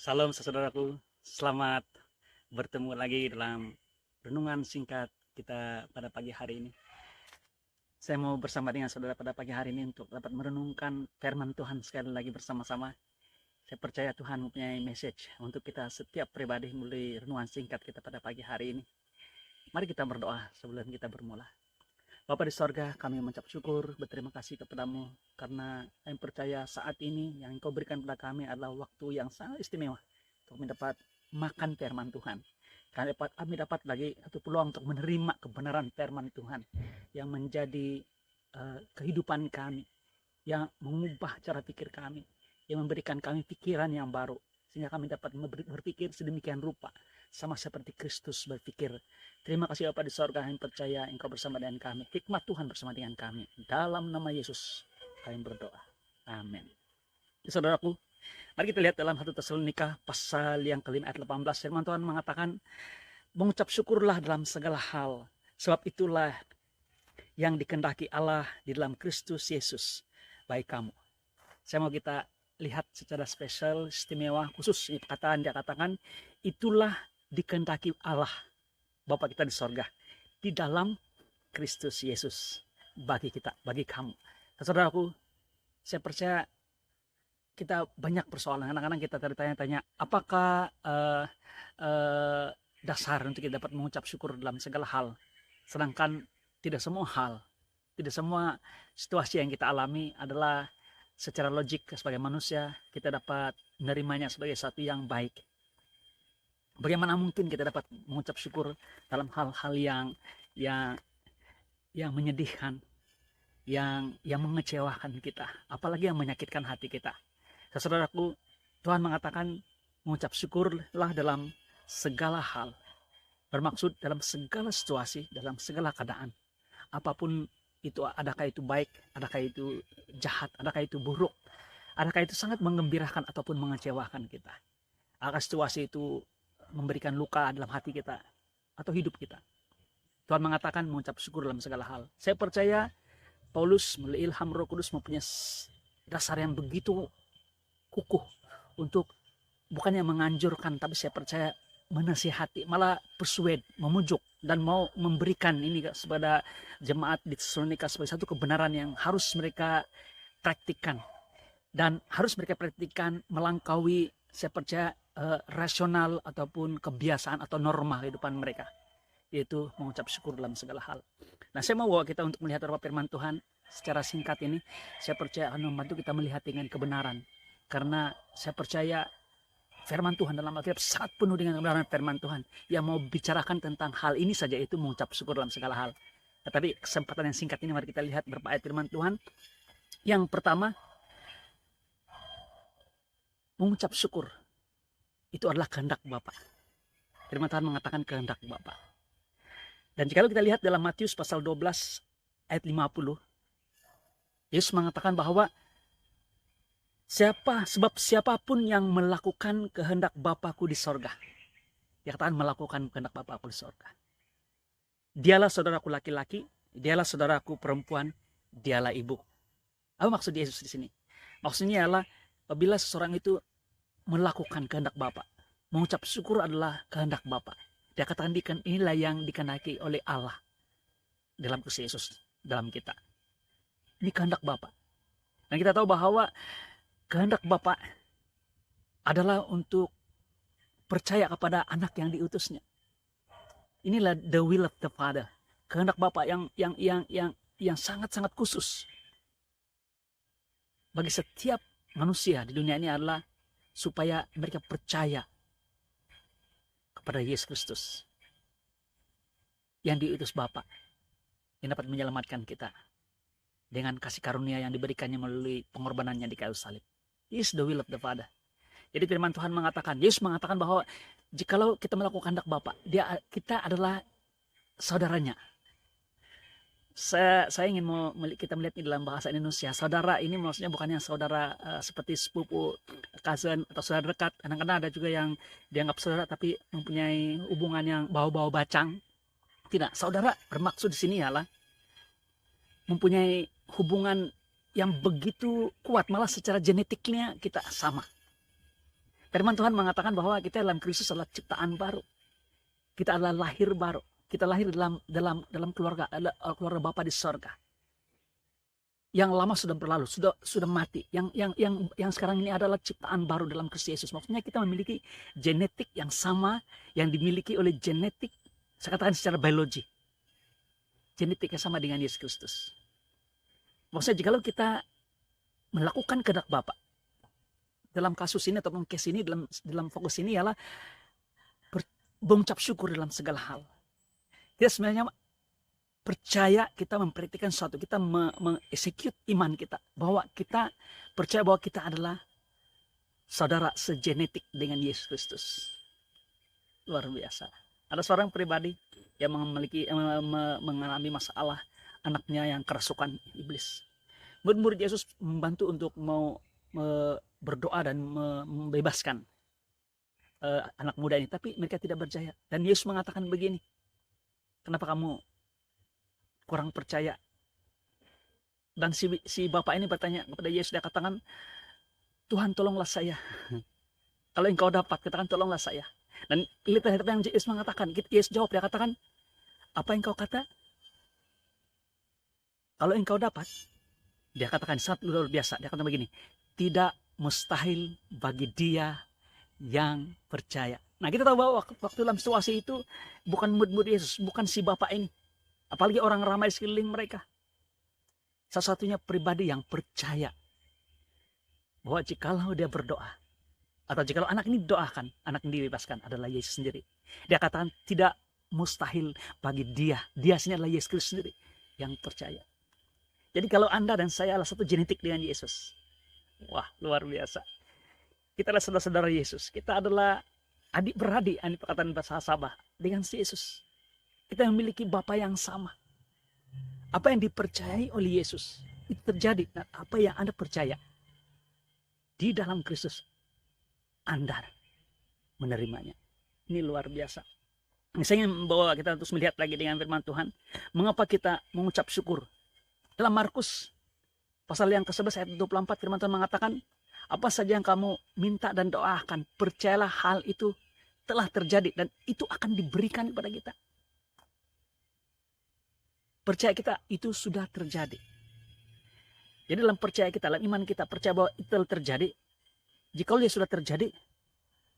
Salam saudaraku, selamat bertemu lagi dalam renungan singkat kita pada pagi hari ini. Saya mau bersama dengan saudara pada pagi hari ini untuk dapat merenungkan firman Tuhan sekali lagi bersama-sama. Saya percaya Tuhan mempunyai message untuk kita setiap pribadi melalui renungan singkat kita pada pagi hari ini. Mari kita berdoa sebelum kita bermula. Bapa di sorga, kami mengucap syukur, berterima kasih kepadamu karena kami percaya saat ini yang Engkau berikan kepada kami adalah waktu yang sangat istimewa untuk mendapat makan firman Tuhan. Kami dapat lagi satu peluang untuk menerima kebenaran firman Tuhan yang menjadi kehidupan kami, yang mengubah cara pikir kami, yang memberikan kami pikiran yang baru, sehingga kami dapat berpikir sedemikian rupa, sama seperti Kristus berpikir. Terima kasih Bapa di sorga, yang percaya Engkau bersama dengan kami. Hikmat Tuhan bersama dengan kami. Dalam nama Yesus kami berdoa. Amin. Saudaraku, mari kita lihat dalam 1 Tesalonika pasal yang kelima ayat 18. Firman Tuhan mengatakan, mengucap syukurlah dalam segala hal, sebab itulah yang dikehendaki Allah di dalam Kristus Yesus bagi kamu. Saya mau kita lihat secara spesial, istimewa, khusus ini perkataan dia katakan, itulah dikehendaki Allah Bapa kita di sorga di dalam Kristus Yesus bagi kita, bagi kamu. Saudaraku, saya percaya kita banyak persoalan. Kadang-kadang kita tanya-tanya, apakah dasar untuk kita dapat mengucap syukur dalam segala hal? Sedangkan tidak semua hal, tidak semua situasi yang kita alami adalah secara logik sebagai manusia kita dapat menerimanya sebagai satu yang baik. Bagaimana mungkin kita dapat mengucap syukur dalam hal-hal yang menyedihkan, yang mengecewakan kita, apalagi yang menyakitkan hati kita. Saudaraku, Tuhan mengatakan mengucap syukurlah dalam segala hal. Bermaksud dalam segala situasi, dalam segala keadaan. Apapun itu, adakah itu baik, adakah itu jahat, adakah itu buruk, adakah itu sangat menggembirakan ataupun mengecewakan kita. Adakah situasi itu memberikan luka dalam hati kita atau hidup kita. Tuhan mengatakan mengucap syukur dalam segala hal. Saya percaya Paulus melalui ilham Roh Kudus mempunyai dasar yang begitu kukuh untuk bukannya menganjurkan, tapi saya percaya menasihati, malah persuade, memujuk dan mau memberikan ini kepada jemaat di Tesalonika sebagai satu kebenaran yang harus mereka praktikkan dan harus mereka praktikkan melampaui, saya percaya, rasional ataupun kebiasaan atau norma kehidupan mereka, yaitu mengucap syukur dalam segala hal. Nah, saya mau bawa kita untuk melihat beberapa firman Tuhan secara singkat ini. Saya percaya akan membantu kita melihat dengan kebenaran, karena saya percaya firman Tuhan dalam Alkitab sangat penuh dengan kebenaran firman Tuhan yang mau bicarakan tentang hal ini saja, itu mengucap syukur dalam segala hal. Tetapi kesempatan yang singkat ini mari kita lihat beberapa ayat firman Tuhan. Yang pertama, mengucap syukur itu adalah kehendak Bapa. Firman Tuhan mengatakan kehendak Bapa. Dan jika kita lihat dalam Matius pasal 12 ayat 50, Yesus mengatakan bahwa sebab siapapun yang melakukan kehendak Bapakku di sorga, dia katakan melakukan kehendak Bapakku di sorga, dialah saudaraku laki-laki, dialah saudaraku perempuan, dialah ibu. Apa maksud Yesus di sini? Maksudnya adalah apabila seseorang itu melakukan kehendak Bapa, mengucap syukur adalah kehendak Bapa. Dia katakan inilah yang dikehendaki oleh Allah dalam Kristus Yesus dalam kita. Ini kehendak Bapa. Dan kita tahu bahwa kehendak Bapa adalah untuk percaya kepada anak yang diutusnya. Inilah the will of the Father. Kehendak Bapa yang sangat-sangat khusus bagi setiap manusia di dunia ini adalah supaya mereka percaya kepada Yesus Kristus yang diutus Bapa, yang dapat menyelamatkan kita dengan kasih karunia yang diberikannya melalui pengorbanannya di kayu salib. This is the will of the Father. Jadi firman Tuhan mengatakan, Yesus mengatakan bahwa jikalau kita melakukan kehendak Bapa, kita adalah saudaranya. Saya ingin kita melihat ini dalam bahasa Indonesia. Saudara ini maksudnya bukannya saudara seperti sepupu, cousin atau saudara dekat. Kadang-kadang ada juga yang dianggap saudara tapi mempunyai hubungan yang bau-bau bacang. Tidak, saudara bermaksud di sini ialah mempunyai hubungan yang begitu kuat, malah secara genetiknya kita sama. Firman Tuhan mengatakan bahwa kita dalam Kristus adalah ciptaan baru. Kita adalah lahir baru. Kita lahir dalam keluarga Bapa di sorga. Yang lama sudah berlalu, sudah mati. Yang sekarang ini adalah ciptaan baru dalam Kristus Yesus. Maksudnya kita memiliki genetik yang sama yang dimiliki oleh genetik, saya katakan secara biologi. Genetiknya sama dengan Yesus Kristus. Maksudnya jikalau kita melakukan kehendak Bapa, dalam kasus ini ataupun case ini, dalam fokus ini ialah mengucap syukur dalam segala hal. Kita sebenarnya percaya, kita mempraktikkan sesuatu, kita mengeksekut iman kita, bahwa kita percaya bahwa kita adalah saudara segenetik dengan Yesus Kristus. Luar biasa. Ada seorang pribadi yang mengalami masalah anaknya yang kerasukan iblis. Murid-murid Yesus membantu untuk mau berdoa dan membebaskan anak muda ini, tapi mereka tidak berjaya. Dan Yesus mengatakan begini, kenapa kamu kurang percaya? Dan si bapak ini bertanya kepada Yesus, dia katakan, Tuhan tolonglah saya. Kalau engkau dapat, katakan tolonglah saya. Dan lihat apa yang Yesus mengatakan. Yesus jawab, dia katakan, apa yang kau kata? Kalau engkau dapat, dia katakan sangat luar biasa. Dia katakan begini, tidak mustahil bagi dia yang percaya. Nah, kita tahu bahwa waktu dalam situasi itu bukan murid-murid Yesus, bukan si bapak ini, apalagi orang ramai sekeliling mereka. Satu-satunya pribadi yang percaya bahwa jikalau dia berdoa, atau jikalau anak ini didoakan, anak ini dibebaskan, adalah Yesus sendiri. Dia katakan tidak mustahil bagi dia sini adalah Yesus Kristus sendiri yang percaya. Jadi kalau Anda dan saya adalah satu genetik dengan Yesus, wah luar biasa. Kita adalah saudara-saudara Yesus, kita adalah adik beradik, ini perkataan bahasa Sabah, dengan si Yesus. Kita memiliki Bapa yang sama. Apa yang dipercayai oleh Yesus itu terjadi. Dan apa yang Anda percaya di dalam Kristus, Anda menerimanya. Ini luar biasa. Saya ingin membawa kita terus melihat lagi dengan firman Tuhan, mengapa kita mengucap syukur. Dalam Markus pasal yang ke-11 ayat 24, firman Tuhan mengatakan, apa saja yang kamu minta dan doakan, percayalah hal itu telah terjadi dan itu akan diberikan kepada kita. Percaya kita itu sudah terjadi. Jadi dalam percaya kita, dalam iman kita, percaya bahwa itu telah terjadi. Jika dia sudah terjadi,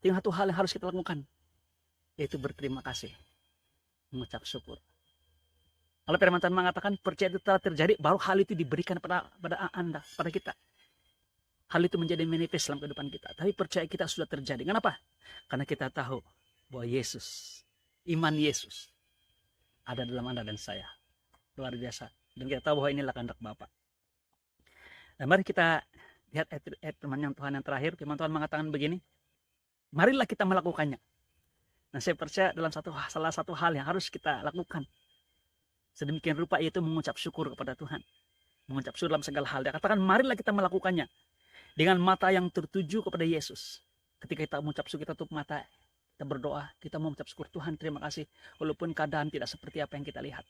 tinggal satu hal yang harus kita lakukan, yaitu berterima kasih, mengucap syukur. Kalau firman Tuhan mengatakan percaya itu telah terjadi, baru hal itu diberikan pada Anda, pada kita. Hal itu menjadi manifest dalam kehidupan kita. Tapi percaya kita sudah terjadi. Kenapa? Karena kita tahu bahwa Yesus, iman Yesus ada dalam Anda dan saya. Luar biasa. Dan kita tahu bahwa inilah kehendak Bapa. Dan mari kita lihat ayat firman Tuhan yang terakhir. Firman Tuhan mengatakan begini, marilah kita melakukannya. Nah, saya percaya dalam salah satu hal yang harus kita lakukan sedemikian rupa, yaitu mengucap syukur kepada Tuhan. Mengucap syukur dalam segala hal. Dia katakan marilah kita melakukannya dengan mata yang tertuju kepada Yesus. Ketika kita mengucap syukur, kita tutup mata, kita berdoa, kita mengucap syukur, Tuhan terima kasih walaupun keadaan tidak seperti apa yang kita lihat.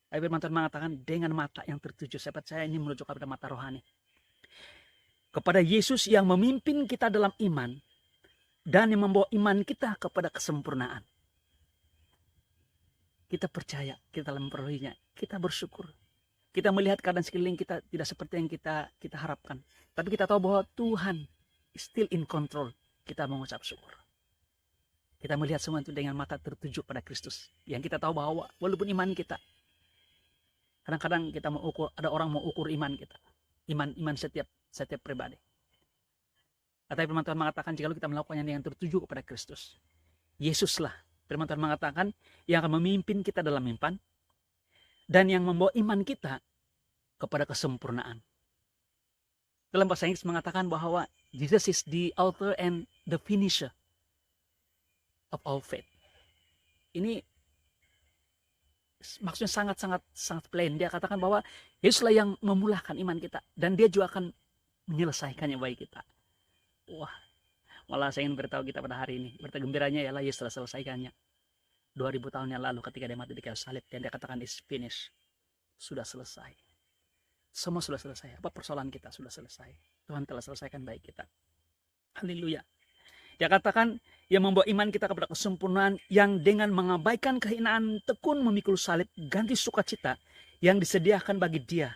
Firman Tuhan mengatakan dengan mata yang tertuju. Saya percaya ini menuju kepada mata rohani, kepada Yesus yang memimpin kita dalam iman dan yang membawa iman kita kepada kesempurnaan. Kita percaya, kita telah memperolehinya, kita bersyukur. Kita melihat keadaan sekeliling kita tidak seperti yang kita harapkan, tapi kita tahu bahwa Tuhan still in control. Kita mengucap syukur. Kita melihat semua itu dengan mata tertuju pada Kristus, yang kita tahu bahwa walaupun iman kita, kadang-kadang kita mau ukur, ada orang mau ukur iman kita, iman setiap pribadi. Tapi firman Tuhan mengatakan jika kita melakukannya dengan tertuju kepada Kristus, Yesuslah, firman Tuhan mengatakan, yang akan memimpin kita dalam iman dan yang membawa iman kita kepada kesempurnaan. Dalam bahasa Inggris mengatakan bahwa Jesus is the author and the finisher of our faith. Ini maksudnya sangat plain. Dia katakan bahwa Yesuslah yang memulahkan iman kita dan dia juga akan menyelesaikannya bagi kita. Wah, malah saya ingin beritahu kita pada hari ini, berita gembiranya ialah Yesus telah selesaikannya 2000 tahun yang lalu ketika dia mati di kayu salib, dan dia katakan is finished, sudah selesai. Semua sudah selesai. Apa persoalan kita sudah selesai. Tuhan telah selesaikan baik kita. Haleluya. Dia katakan, yang membawa iman kita kepada kesempurnaan, yang dengan mengabaikan kehinaan tekun memikul salib, ganti sukacita yang disediakan bagi dia,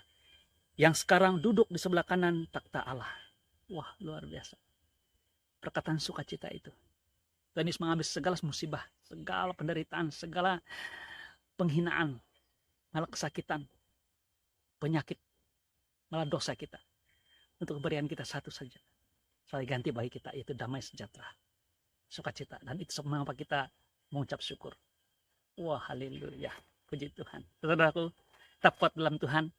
yang sekarang duduk di sebelah kanan takhta Allah. Wah, luar biasa. Perkataan sukacita itu. Tuhan Yesus mengambil segala musibah, segala penderitaan, segala penghinaan, malah kesakitan, penyakit, malah dosa kita. Untuk keberian kita satu saja. Soal ganti bagi kita, yaitu damai sejahtera, sukacita. Dan itu mengapa kita mengucap syukur. Wah, haleluya. Puji Tuhan. Saudaraku, tetap kuat dalam Tuhan.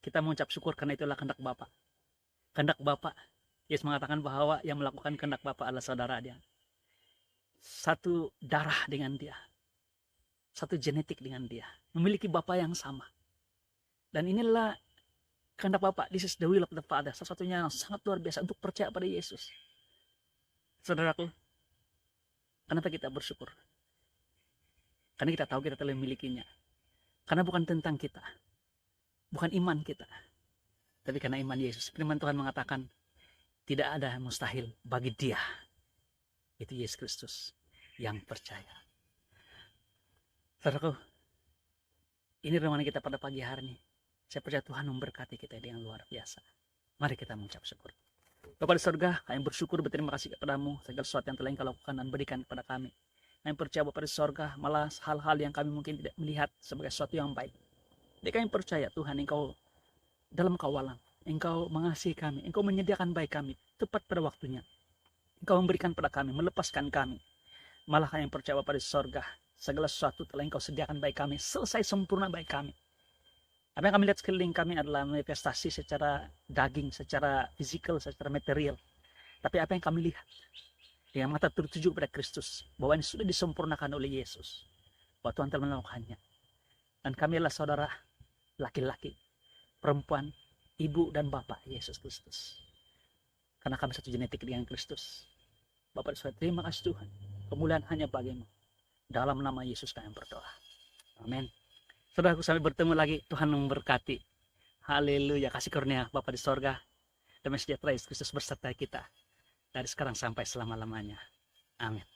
Kita mengucap syukur karena itulah kehendak Bapa. Kehendak Bapa. Yesus mengatakan bahwa yang melakukan kehendak Bapa adalah saudara dia. Satu darah dengan dia. Satu genetik dengan dia. Memiliki Bapa yang sama. Dan inilah kehendak Bapa. This is the will of the Father. Sesuatunya yang sangat luar biasa untuk percaya pada Yesus. Saudaraku, kenapa kita bersyukur? Karena kita tahu kita telah memilikinya. Karena bukan tentang kita. Bukan iman kita. Tapi karena iman Yesus. Firman Tuhan mengatakan, tidak ada yang mustahil bagi dia. Itu Yesus Kristus yang percaya. Saudaraku, ini renungan kita pada pagi hari ini. Saya percaya Tuhan memberkati kita dengan luar biasa. Mari kita mengucap syukur. Bapa di surga, kami bersyukur berterima kasih kepadamu segala sesuatu yang telah Engkau lakukan dan berikan kepada kami. Kami percaya Bapa di surga, malah hal-hal yang kami mungkin tidak melihat sebagai sesuatu yang baik. Jadi kami percaya Tuhan, Engkau dalam kawalan, Engkau mengasihi kami, Engkau menyediakan baik kami tepat pada waktunya. Engkau memberikan pada kami, melepaskan kami. Malah kami percaya Bapa di surga, segala sesuatu telah Engkau sediakan baik kami, selesai sempurna baik kami. Apa yang kami lihat sekeliling kami adalah manifestasi secara daging, secara fisikal, secara material. Tapi apa yang kami lihat dengan mata tertuju pada Kristus, bahwa ini sudah disempurnakan oleh Yesus, bahwa Tuhan telah melakukannya. Dan kami adalah saudara, laki-laki, perempuan, ibu dan bapak Yesus Kristus. Karena kami satu genetik dengan Kristus. Bapak dan Saudara, terima kasih Tuhan. Kemuliaan hanya bagimu. Dalam nama Yesus kami berdoa. Amin. Saudaraku, sampai bertemu lagi. Tuhan memberkati. Haleluya. Kasih karunia Bapa di sorga. Damai sejahtera Yesus Kristus berserta kita. Dari sekarang sampai selama-lamanya. Amin.